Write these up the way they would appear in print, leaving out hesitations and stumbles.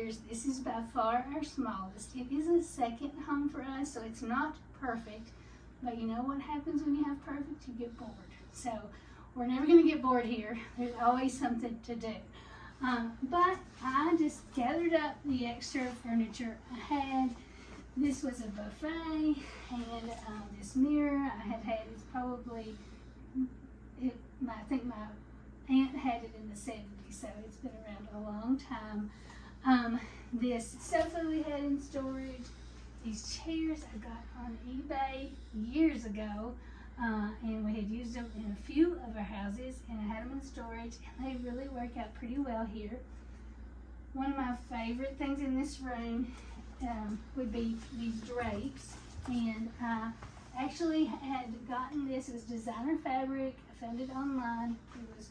upstairs. This is by far our smallest. It is a second home for us, so it's not perfect. But you know what happens when you have perfect? You get bored. So we're never going to get bored here. There's always something to do. But I just gathered up the extra furniture I had. This was a buffet, and this mirror I had it's probably, I think my aunt had it in the 70s, so it's been around a long time. This sofa we had in storage. These chairs I got on eBay years ago, and we had used them in a few of our houses, and I had them in storage, and they really work out pretty well here. One of my favorite things in this room would be these drapes, and I actually had gotten this. It was designer fabric. I found it online. It was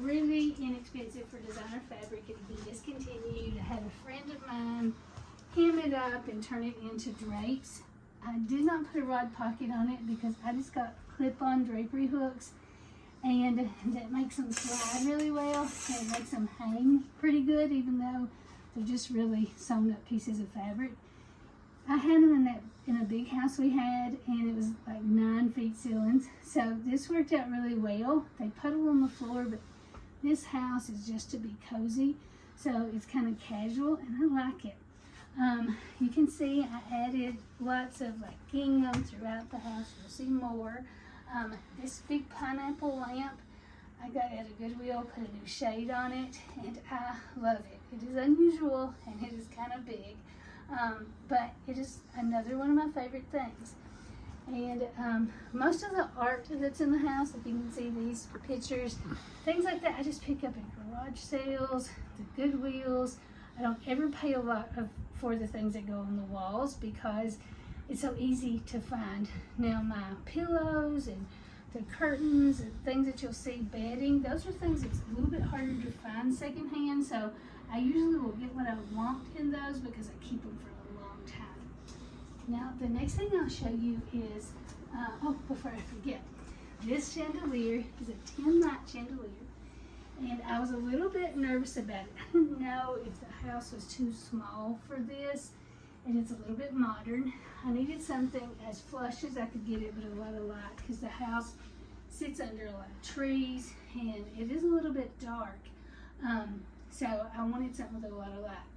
really inexpensive for designer fabric. It had been discontinued. I had a friend of mine hem it up and turn it into drapes. I did not put a rod pocket on it because I just got clip-on drapery hooks, and that makes them slide really well, and it makes them hang pretty good, even though they're just really sewn up pieces of fabric. I had them in a big house we had, and it was like 9 feet ceilings, so this worked out really well. They puddle on the floor, but this house is just to be cozy, so it's kind of casual, and I like it. You can see I added lots of like gingham throughout the house. You'll see more. This big pineapple lamp I got at a Goodwill, put a new shade on it, and I love it. It is unusual and it is kind of big, but it is another one of my favorite things. And most of the art that's in the house, if you can see these pictures, things like that, I just pick up at garage sales, the Goodwills. I don't ever pay a lot for the things that go on the walls because it's so easy to find. Now my pillows and the curtains and things that you'll see, bedding, those are things that's a little bit harder to find secondhand, so I usually will get what I want in those because I keep them for a long time. Now the next thing I'll show you is, before I forget, this chandelier is a 10-light chandelier. And I was a little bit nervous about it. I didn't know if the house was too small for this, and it's a little bit modern. I needed something as flush as I could get it, but a lot of light, because the house sits under a lot of trees, and it is a little bit dark. So I wanted something with a lot of light.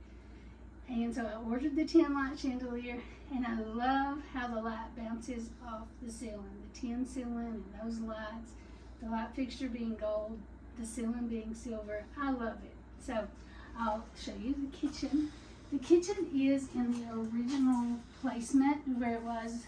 And so I ordered the 10-light chandelier, and I love how the light bounces off the ceiling. The tin ceiling and those lights, the light fixture being gold, the ceiling being silver. I love it. So I'll show you the kitchen. The kitchen is in the original placement where it was